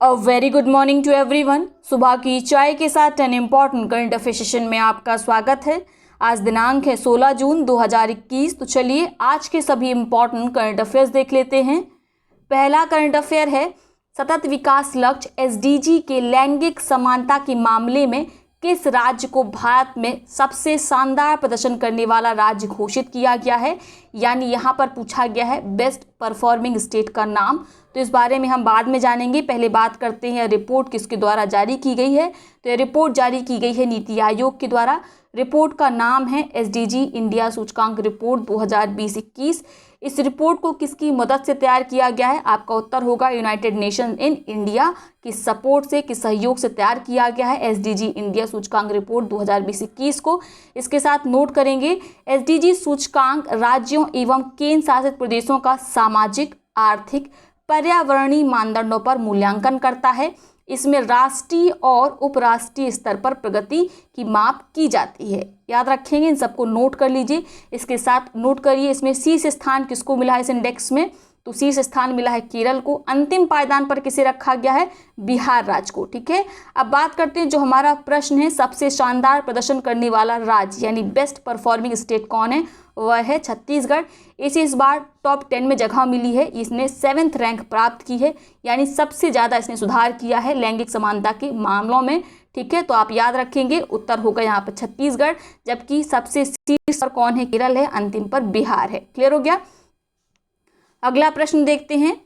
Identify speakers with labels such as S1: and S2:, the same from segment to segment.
S1: A very good morning to everyone. सुबह की चाय के साथ an important current affair session में आपका स्वागत है। आज दिनांक है 16 जून 2021। तो चलिए आज के सभी इम्पॉर्टेंट करंट अफेयर्स देख लेते हैं। पहला करंट अफेयर है, सतत विकास लक्ष्य एसडीजी के लैंगिक समानता के मामले में किस राज्य को भारत में सबसे शानदार प्रदर्शन करने वाला राज्य घोषित किया गया है। यानी यहाँ पर पूछा गया है बेस्ट परफॉर्मिंग स्टेट का नाम। तो इस बारे में हम बाद में जानेंगे। पहले बात करते हैं रिपोर्ट किसके द्वारा जारी की गई है। तो यह रिपोर्ट जारी की गई है नीति आयोग के द्वारा। रिपोर्ट का नाम है एसडीजी इंडिया सूचकांक रिपोर्ट 2020-21। इस रिपोर्ट को किसकी मदद से तैयार किया गया है? आपका उत्तर होगा यूनाइटेड नेशन इन इंडिया की सपोर्ट से, कि सहयोग से तैयार किया गया है एसडीजी इंडिया सूचकांक रिपोर्ट 2020-21 को। इसके साथ नोट करेंगे, एसडीजी सूचकांक राज्यों एवं केंद्र शासित प्रदेशों का सामाजिक, आर्थिक, पर्यावरणीय मानदंडों पर मूल्यांकन करता है। इसमें राष्ट्रीय और उपराष्ट्रीय स्तर पर प्रगति की माप की जाती है। याद रखेंगे, इन सबको नोट कर लीजिए। इसके साथ नोट करिए, इसमें शीर्ष स्थान किसको मिला है इस इंडेक्स में? तो शीर्ष स्थान मिला है केरल को। अंतिम पायदान पर किसे रखा गया है? बिहार राज्य को। ठीक है, अब बात करते हैं जो हमारा प्रश्न है, सबसे शानदार प्रदर्शन करने वाला राज्य यानी बेस्ट परफॉर्मिंग स्टेट कौन है? वह है छत्तीसगढ़। इसे इस बार टॉप 10 में जगह मिली है। इसने 7th रैंक प्राप्त की है, यानी सबसे ज़्यादा इसने सुधार किया है लैंगिक समानता के मामलों में। ठीक है, तो आप याद रखेंगे, उत्तर होगा यहाँ पर छत्तीसगढ़, जबकि सबसे शीर्ष पर कौन है? केरल है, अंतिम पर बिहार है। क्लियर हो गया। अगला प्रश्न देखते हैं,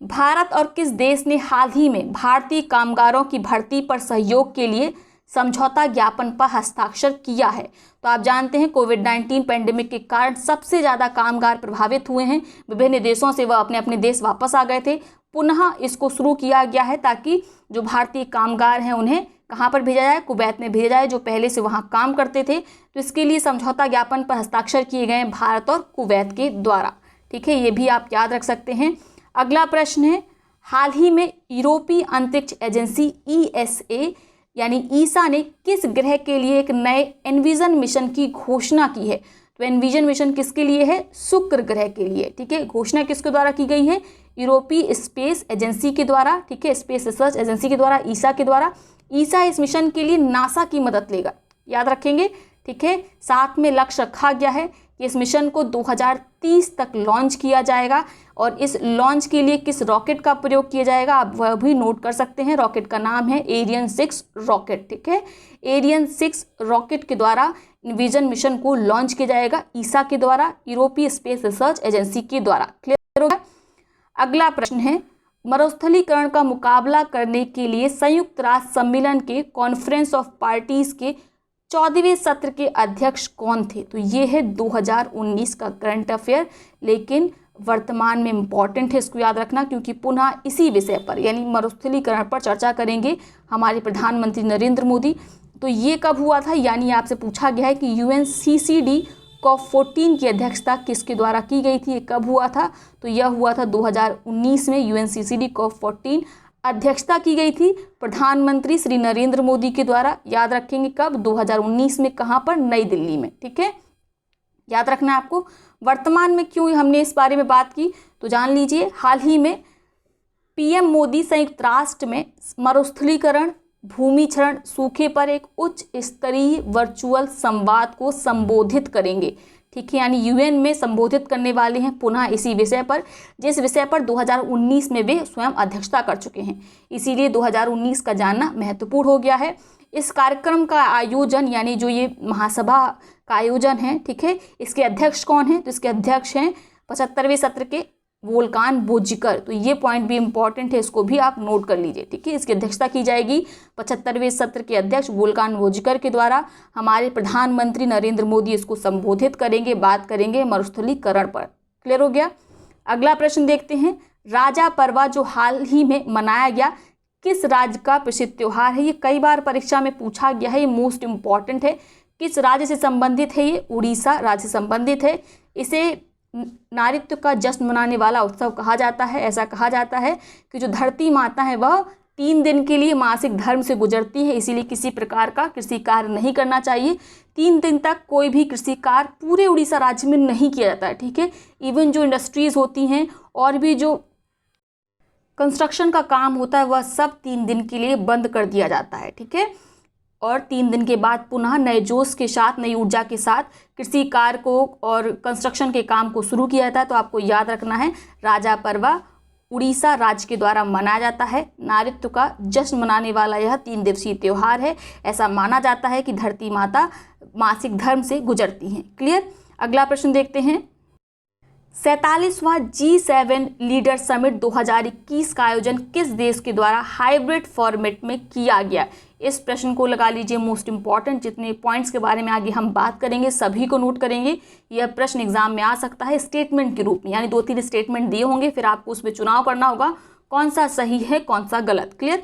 S1: भारत और किस देश ने हाल ही में भारतीय कामगारों की भर्ती पर सहयोग के लिए समझौता ज्ञापन पर हस्ताक्षर किया है? तो आप जानते हैं कोविड-19 पेंडेमिक के कारण सबसे ज़्यादा कामगार प्रभावित हुए हैं। विभिन्न देशों से वह अपने अपने देश वापस आ गए थे। पुनः इसको शुरू किया गया है ताकि जो भारतीय कामगार हैं उन्हें कहाँ पर भेजा जाए? कुवैत में भेजा जाए, जो पहले से वहाँ काम करते थे। तो इसके लिए समझौता ज्ञापन पर हस्ताक्षर किए गए हैं भारत और कुवैत के द्वारा। ठीक है, ये भी आप याद रख सकते हैं। अगला प्रश्न है, हाल ही में यूरोपीय अंतरिक्ष एजेंसी ईएसए यानी ईसा ने किस ग्रह के लिए एक नए एनविजन मिशन की घोषणा की है? तो एनविजन मिशन किसके लिए है? शुक्र ग्रह के लिए। ठीक है, घोषणा किसके द्वारा की गई है? यूरोपीय स्पेस एजेंसी के द्वारा। ठीक है, स्पेस रिसर्च एजेंसी के द्वारा, ईसा के द्वारा। ईसा इस मिशन के लिए नासा की मदद लेगा, याद रखेंगे। ठीक है, साथ में लक्ष्य रखा गया है कि इस मिशन को 2030 तक लॉन्च किया जाएगा। और इस लॉन्च के लिए किस रॉकेट का प्रयोग किया जाएगा आप वह भी नोट कर सकते हैं। रॉकेट का नाम है एरियन 6 रॉकेट। ठीक है, एरियन 6 रॉकेट के द्वारा विजन मिशन को लॉन्च किया जाएगा ईसा के द्वारा, यूरोपीय स्पेस रिसर्च एजेंसी के द्वारा। क्लियर होगा। अगला प्रश्न है, मरुस्थलीकरण का मुकाबला करने के लिए संयुक्त राष्ट्र सम्मेलन के कॉन्फ्रेंस ऑफ पार्टीज के 14वें सत्र के अध्यक्ष कौन थे? तो ये है 2019 का करंट अफेयर, लेकिन वर्तमान में इम्पॉर्टेंट है, इसको याद रखना, क्योंकि पुनः इसी विषय पर यानी मरुस्थलीकरण पर चर्चा करेंगे हमारे प्रधानमंत्री नरेंद्र मोदी। तो ये कब हुआ था? यानी आपसे पूछा गया है कि यूएनसीसीडी COP14 की अध्यक्षता किसके द्वारा की गई थी? ये कब हुआ था? तो यह हुआ था 2019 में। यूएनसीसीडी COP14 अध्यक्षता की गई थी प्रधानमंत्री श्री नरेंद्र मोदी के द्वारा। याद रखेंगे कब? 2019 में। कहाँ पर? नई दिल्ली में। ठीक है, याद रखना है आपको। वर्तमान में क्यों हमने इस बारे में बात की तो जान लीजिए। हाल ही में पीएम मोदी संयुक्त राष्ट्र में मरुस्थलीकरण, भूमि क्षरण, सूखे पर एक उच्च स्तरीय वर्चुअल संवाद को संबोधित करेंगे। ठीक है, यानी यूएन में संबोधित करने वाले हैं पुनः इसी विषय पर, जिस विषय पर 2019 में वे स्वयं अध्यक्षता कर चुके हैं। इसीलिए 2019 का जानना महत्वपूर्ण हो गया है। इस कार्यक्रम का आयोजन यानी जो ये महासभा का आयोजन है, ठीक है, इसके अध्यक्ष कौन है? तो इसके अध्यक्ष हैं 75वें सत्र के वोल्कान बोजिकर। तो ये पॉइंट भी इंपॉर्टेंट है, इसको भी आप नोट कर लीजिए। ठीक है, इसकी अध्यक्षता की जाएगी 75वें सत्र के अध्यक्ष वोल्कान बोजिकर के द्वारा। हमारे प्रधानमंत्री नरेंद्र मोदी इसको संबोधित करेंगे, बात करेंगे मरुस्थलीकरण पर। क्लियर हो गया। अगला प्रश्न देखते हैं, राजा परवा जो हाल ही में मनाया गया किस राज्य का प्रसिद्ध त्योहार है? ये कई बार परीक्षा में पूछा गया है, ये मोस्ट इम्पॉर्टेंट है। किस राज्य से संबंधित है? ये उड़ीसा राज्य से संबंधित है। इसे नारित्व का जश्न मनाने वाला उत्सव कहा जाता है। ऐसा कहा जाता है कि जो धरती माता है वह 3 दिन के लिए मासिक धर्म से गुजरती है, इसीलिए किसी प्रकार का कृषि कार्य नहीं करना चाहिए। 3 दिन तक कोई भी कृषि कार्य पूरे उड़ीसा राज्य में नहीं किया जाता है। ठीक है, इवन जो इंडस्ट्रीज होती हैं और भी जो कंस्ट्रक्शन का काम होता है वह सब 3 दिन के लिए बंद कर दिया जाता है, ठीक है। और 3 दिन के बाद पुनः नए जोश के साथ, नई ऊर्जा के साथ कृषि कार्य को और कंस्ट्रक्शन के काम को शुरू किया जाता है। तो आपको याद रखना है, राजा पर्वा उड़ीसा राज्य के द्वारा मनाया जाता है। नारित्व का जश्न मनाने वाला यह 3 दिवसीय त्यौहार है। ऐसा माना जाता है कि धरती माता मासिक धर्म से गुजरती हैं। क्लियर। अगला प्रश्न देखते हैं। 47वां G7 लीडर समिट 2021 का आयोजन किस देश के द्वारा हाइब्रिड फॉर्मेट में किया गया? इस प्रश्न को लगा लीजिए मोस्ट इंपॉर्टेंट। जितने पॉइंट्स के बारे में आगे हम बात करेंगे सभी को नोट करेंगे। यह प्रश्न एग्जाम में आ सकता है स्टेटमेंट के रूप में, यानी 2-3 स्टेटमेंट दिए होंगे, फिर आपको उसमें चुनाव करना होगा कौन सा सही है कौन सा गलत। क्लियर।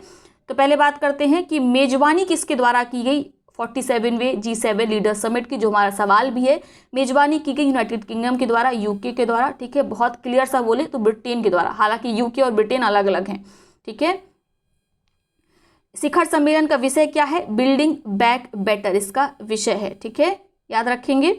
S1: तो पहले बात करते हैं कि मेजबानी किसके द्वारा की गई 47वें G7 लीडर समिट की, जो हमारा सवाल भी है। मेजबानी की गई यूनाइटेड किंगडम के द्वारा, यूके के द्वारा, ठीक है। बहुत क्लियर सा बोले तो ब्रिटेन के द्वारा, हालांकि यूके और ब्रिटेन अलग अलग हैं, ठीक है। शिखर सम्मेलन का विषय क्या है? बिल्डिंग बैक बेटर इसका विषय है, ठीक है, याद रखेंगे।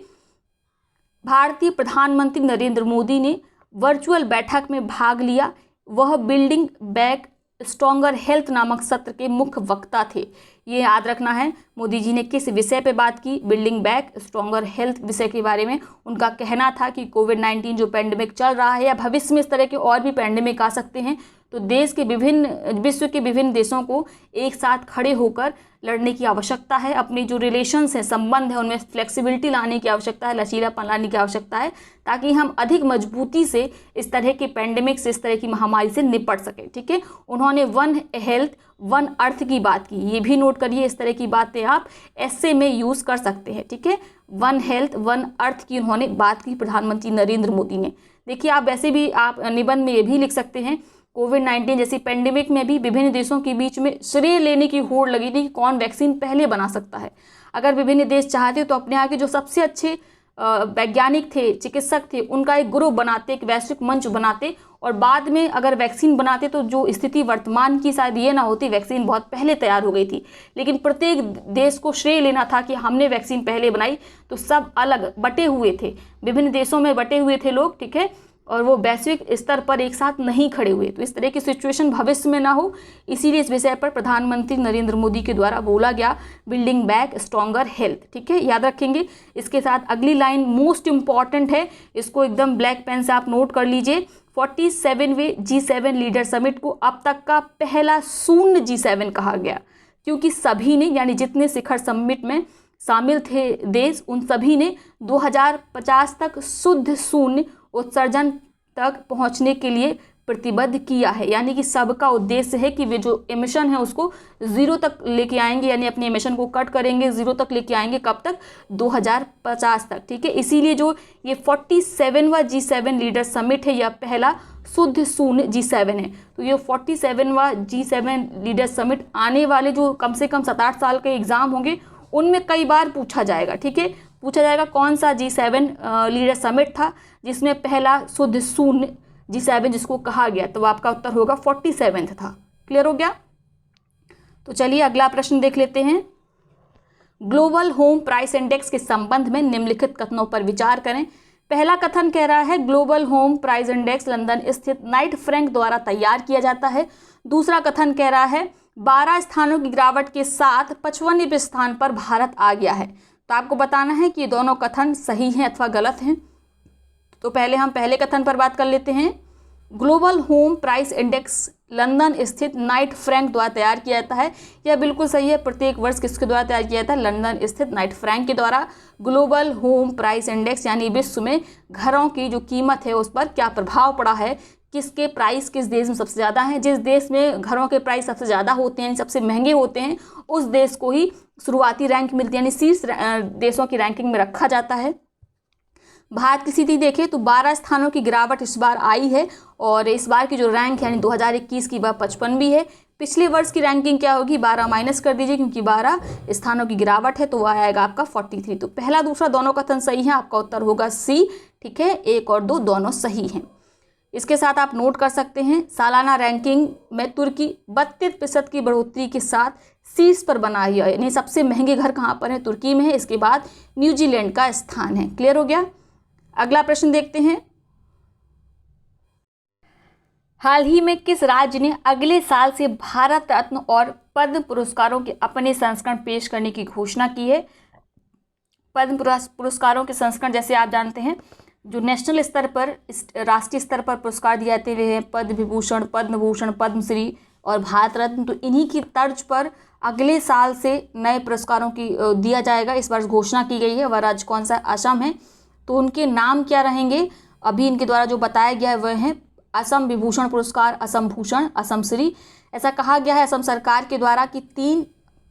S1: भारतीय प्रधानमंत्री नरेंद्र मोदी ने वर्चुअल बैठक में भाग लिया। वह बिल्डिंग बैक स्ट्रॉन्गर हेल्थ नामक सत्र के मुख्य वक्ता थे। ये याद रखना है मोदी जी ने किस विषय पे बात की, बिल्डिंग बैक स्ट्रॉन्गर हेल्थ विषय के बारे में। उनका कहना था कि कोविड-19 जो पैंडेमिक चल रहा है या भविष्य में इस तरह के और भी पैंडेमिक आ सकते हैं, तो विश्व के विभिन्न देशों को एक साथ खड़े होकर लड़ने की आवश्यकता है। अपने जो रिलेशंस हैं, संबंध है, उनमें फ्लेक्सिबिलिटी लाने की आवश्यकता है, लचीलापन लाने की आवश्यकता है, ताकि हम अधिक मजबूती से इस तरह के पैंडेमिक से, इस तरह की महामारी से निपट सके, ठीक है। उन्होंने वन हेल्थ वन अर्थ की बात की, ये भी नोट करिए। इस तरह की बातें आप ऐसे में यूज़ कर सकते हैं, ठीक है। वन हेल्थ वन अर्थ की उन्होंने बात की प्रधानमंत्री नरेंद्र मोदी ने। देखिए, आप वैसे भी आप निबंध में ये भी लिख सकते हैं, कोविड-19 जैसी पेंडेमिक में भी विभिन्न देशों के बीच में श्रेय लेने की होड़ लगी थी कि कौन वैक्सीन पहले बना सकता है। अगर विभिन्न देश चाहते तो अपने यहाँ के जो सबसे अच्छे वैज्ञानिक थे, चिकित्सक थे, उनका एक ग्रुप बनाते, एक वैश्विक मंच बनाते, और बाद में अगर वैक्सीन बनाते तो जो स्थिति वर्तमान की शायद ये ना होती, वैक्सीन बहुत पहले तैयार हो गई थी। लेकिन प्रत्येक देश को श्रेय लेना था कि हमने वैक्सीन पहले बनाई, तो सब अलग बटे हुए थे, विभिन्न देशों में बटे हुए थे लोग, ठीक है, और वो वैश्विक स्तर पर एक साथ नहीं खड़े हुए। तो इस तरह की सिचुएशन भविष्य में ना हो, इसीलिए इस विषय पर प्रधानमंत्री नरेंद्र मोदी के द्वारा बोला गया बिल्डिंग बैक स्ट्रॉन्गर हेल्थ, ठीक है, याद रखेंगे। इसके साथ अगली लाइन मोस्ट इंपॉर्टेंट है, इसको एकदम ब्लैक पेन से आप नोट कर लीजिए। 47वें G7 लीडर समिट को अब तक का पहला शून्य G7 कहा गया, क्योंकि सभी ने, यानी जितने शिखर समिट में शामिल थे देश, उन सभी ने 2050 तक शुद्ध शून्य उत्सर्जन तक पहुंचने के लिए प्रतिबद्ध किया है। यानी कि सबका उद्देश्य है कि वे जो एमिशन है उसको जीरो तक लेके आएंगे, यानी अपने एमिशन को कट करेंगे, जीरो तक लेके आएंगे। कब तक? 2050 तक, ठीक है। इसीलिए जो ये 47वां G7 लीडर समिट है, यह पहला शुद्ध शून्य G7 है। तो ये 47वां G7 लीडर समिट आने वाले जो कम से कम 7-8 साल के एग्जाम होंगे, उनमें कई बार पूछा जाएगा, ठीक है। पूछा जाएगा कौन सा G7 लीडर समिट था जिसमें पहला शुद्ध शून्य G7 जिसको कहा गया, तो आपका उत्तर होगा 47 था। क्लियर हो गया? तो चलिए अगला प्रश्न देख लेते हैं। ग्लोबल होम प्राइस इंडेक्स के संबंध में निम्नलिखित कथनों पर विचार करें। पहला कथन कह रहा है global home price index London स्थित नाइट फ्रैंक द्वारा तैयार किया जाता है। दूसरा कथन कह रहा है 12 स्थानों की गिरावट के साथ 55वें स्थान पर भारत आ गया है। तो आपको बताना है कि ये दोनों कथन सही हैं अथवा गलत हैं। तो पहले हम पहले कथन पर बात कर लेते हैं। Global home price index London स्थित नाइट फ्रैंक द्वारा तैयार किया जाता है। यह बिल्कुल सही है। प्रत्येक वर्ष किसके द्वारा तैयार किया जाता है? लंदन स्थित नाइट फ्रैंक के द्वारा। ग्लोबल होम प्राइस इंडेक्स यानी विश्व में घरों की जो कीमत है उस पर क्या प्रभाव पड़ा है, किसके प्राइस किस देश में सबसे ज़्यादा हैं। जिस देश में घरों के प्राइस सबसे ज़्यादा होते हैं, सबसे महंगे होते हैं, उस देश को ही शुरुआती रैंक मिलती है, यानी शीर्ष देशों की रैंकिंग में रखा जाता है। भारत की स्थिति देखें तो 12 स्थानों की गिरावट इस बार आई है, और इस बार की जो रैंक यानी 2021 की वह 55 है। पिछले वर्ष की रैंकिंग क्या होगी? 12 माइनस कर दीजिए, क्योंकि 12 स्थानों की गिरावट है, तो वह आएगा आपका 43। तो पहला दूसरा दोनों कथन सही है, आपका उत्तर होगा सी, ठीक है। 1 और 2 दोनों सही हैं। इसके साथ आप नोट कर सकते हैं सालाना रैंकिंग में तुर्की 32% की बढ़ोतरी के साथ शीर्ष पर बना है, यानी सबसे महंगे घर कहाँ पर है? तुर्की में है। इसके बाद न्यूजीलैंड का स्थान है। क्लियर हो गया? अगला प्रश्न देखते हैं। हाल ही में किस राज्य ने अगले साल से भारत रत्न और पद्म पुरस्कारों के अपने संस्करण पेश करने की घोषणा की है? पद्म पुरस्कारों के संस्करण जैसे आप जानते हैं जो नेशनल स्तर पर, राष्ट्रीय स्तर पर पुरस्कार दिए जाते हुए हैं, पद्म विभूषण, पद्म भूषण, पद्मश्री और भारत रत्न, तो इन्हीं की तर्ज पर अगले साल से नए पुरस्कारों की दिया जाएगा। इस वर्ष घोषणा की गई है। वह राज्य कौन सा? असम है। तो उनके नाम क्या रहेंगे? अभी इनके द्वारा जो बताया गया है वह है असम विभूषण पुरस्कार, असम भूषण, असम श्री। ऐसा कहा गया है असम सरकार के द्वारा कि 3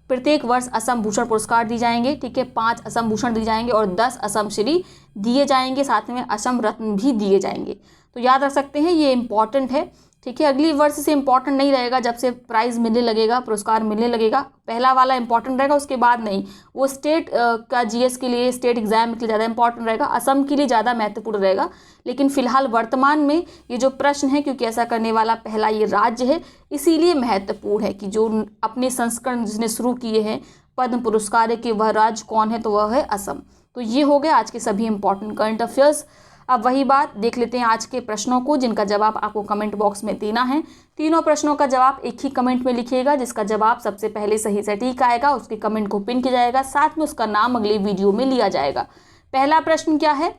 S1: प्रत्येक वर्ष असम भूषण पुरस्कार दिए जाएंगे, ठीक है, 5 असम भूषण दिए जाएंगे और 10 असम श्री दिए जाएंगे, साथ में असम रत्न भी दिए जाएंगे। तो याद रख सकते हैं, ये इंपॉर्टेंट है, ठीक है। अगली वर्ष से इंपॉर्टेंट नहीं रहेगा, जब से प्राइज़ मिलने लगेगा, पुरस्कार मिलने लगेगा, पहला वाला इंपॉर्टेंट रहेगा, उसके बाद नहीं। वो स्टेट का जीएस के लिए, स्टेट एग्जाम के लिए ज़्यादा इंपॉर्टेंट रहेगा, असम के लिए ज़्यादा महत्वपूर्ण रहेगा। लेकिन फिलहाल वर्तमान में ये जो प्रश्न है, क्योंकि ऐसा करने वाला पहला ये राज्य है, इसीलिए महत्वपूर्ण है कि जो अपने संस्करण जिसने शुरू किए हैं पद्म पुरस्कार के, वह राज्य कौन है? तो वह है असम। तो ये हो गया आज के सभी इंपॉर्टेंट करंट अफेयर्स। अब वही बात देख लेते हैं आज के प्रश्नों को, जिनका जवाब आपको कमेंट बॉक्स में देना है। तीनों प्रश्नों का जवाब एक ही कमेंट में लिखिएगा। जिसका जवाब सबसे पहले सही सटीक आएगा उसके कमेंट को पिन किया जाएगा, साथ में उसका नाम अगले वीडियो में लिया जाएगा। पहला प्रश्न क्या है?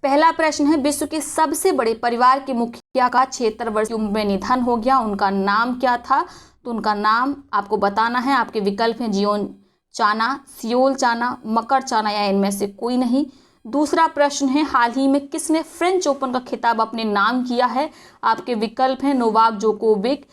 S1: पहला प्रश्न है, विश्व के सबसे बड़े परिवार के मुखिया का 76 वर्ष की उम्र में निधन हो गया, उनका नाम क्या था? तो उनका नाम आपको बताना है। आपके विकल्प हैं जियोन चाना, सियोल चाना, मकर चाना या इनमें से कोई नहीं। दूसरा प्रश्न है, हाल ही में किसने फ्रेंच ओपन का खिताब अपने नाम किया है? आपके विकल्प हैं नोवाक जोकोविक,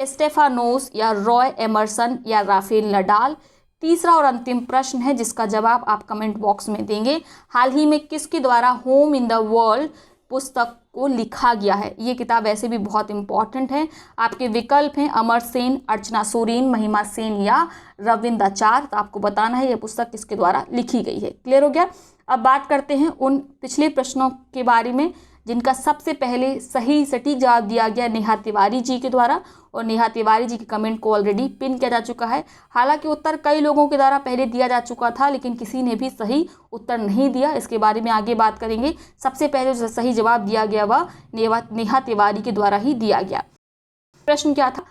S1: स्टेफानोस या रॉय एमरसन या राफेल नडाल। तीसरा और अंतिम प्रश्न है जिसका जवाब आप कमेंट बॉक्स में देंगे, हाल ही में किसके द्वारा होम इन द वर्ल्ड पुस्तक को लिखा गया है? ये किताब वैसे भी बहुत इंपॉर्टेंट है। आपके विकल्प हैं अमर सेन, अर्चना सोरेन, महिमा सेन या रविंद्राचार्य। तो आपको बताना है ये पुस्तक किसके द्वारा लिखी गई है। क्लियर हो गया? अब बात करते हैं उन पिछले प्रश्नों के बारे में जिनका सबसे पहले सही सटीक जवाब दिया गया नेहा तिवारी जी के द्वारा, और नेहा तिवारी जी के कमेंट को ऑलरेडी पिन किया जा चुका है। हालांकि उत्तर कई लोगों के द्वारा पहले दिया जा चुका था, लेकिन किसी ने भी सही उत्तर नहीं दिया। इसके बारे में आगे बात करेंगे। सबसे पहले जो सही जवाब दिया गया वह नेहा तिवारी के द्वारा ही दिया गया। प्रश्न क्या था?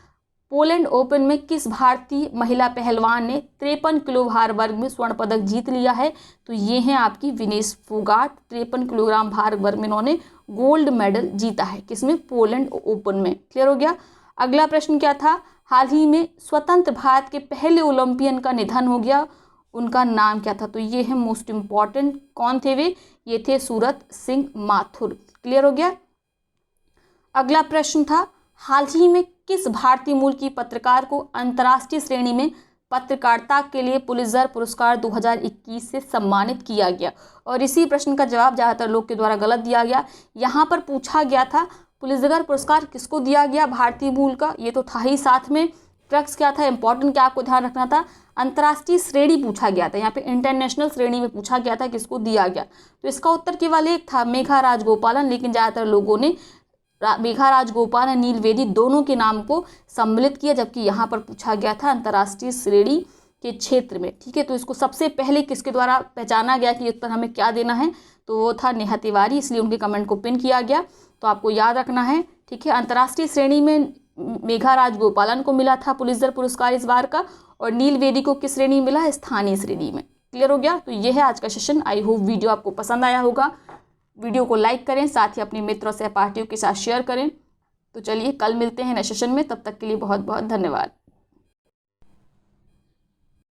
S1: पोलैंड ओपन में किस भारतीय महिला पहलवान ने 53 किलो भार वर्ग में स्वर्ण पदक जीत लिया है? तो ये हैं आपकी विनेश फोगाट। 53 किलोग्राम भार वर्ग में इन्होंने गोल्ड मेडल जीता है। किसमें? पोलैंड ओपन में। क्लियर हो गया? अगला प्रश्न क्या था? हाल ही में स्वतंत्र भारत के पहले ओलंपियन का निधन हो गया, उनका नाम क्या था? तो ये है मोस्ट इम्पॉर्टेंट। कौन थे वे? ये थे सूरत सिंह माथुर। क्लियर हो गया? अगला प्रश्न था, हाल ही में किस भारतीय मूल की पत्रकार को अंतर्राष्ट्रीय श्रेणी में पत्रकारिता के लिए पुलित्जर पुरस्कार 2021 से सम्मानित किया गया? और इसी प्रश्न का जवाब ज़्यादातर लोग के द्वारा गलत दिया गया। यहाँ पर पूछा गया था पुलित्जर पुरस्कार किसको दिया गया भारतीय मूल का, ये तो था ही। साथ में ट्रक्स क्या था, इंपॉर्टेंट क्या आपको ध्यान रखना था, अंतर्राष्ट्रीय श्रेणी पूछा गया था। यहाँ पे इंटरनेशनल श्रेणी में पूछा गया था किसको दिया गया। तो इसका उत्तर केवल एक था, मेघा राजगोपालन। लेकिन ज़्यादातर लोगों ने मेघा राजगोपाल और नील वेदी दोनों के नाम को सम्मिलित किया, जबकि यहाँ पर पूछा गया था अंतर्राष्ट्रीय श्रेणी के क्षेत्र में। ठीक है, तो इसको सबसे पहले किसके द्वारा पहचाना गया कि उत्तर हमें क्या देना है? तो वो था नेहा तिवारी, इसलिए उनके कमेंट को पिन किया गया। तो आपको याद रखना है, ठीक है। अंतर्राष्ट्रीय श्रेणी में मेघा राजगोपालन को मिला था पुलित्जर पुरस्कार इस बार का, और नील वेदी को किस श्रेणी मिला है? स्थानीय श्रेणी में। क्लियर हो गया? तो ये है आज का सेशन। आई होप वीडियो आपको पसंद आया होगा। वीडियो को लाइक करें, साथ ही अपने मित्रों सहपाठियों के साथ शेयर करें। तो चलिए कल मिलते हैं नए सेशन में, तब तक के लिए बहुत बहुत धन्यवाद।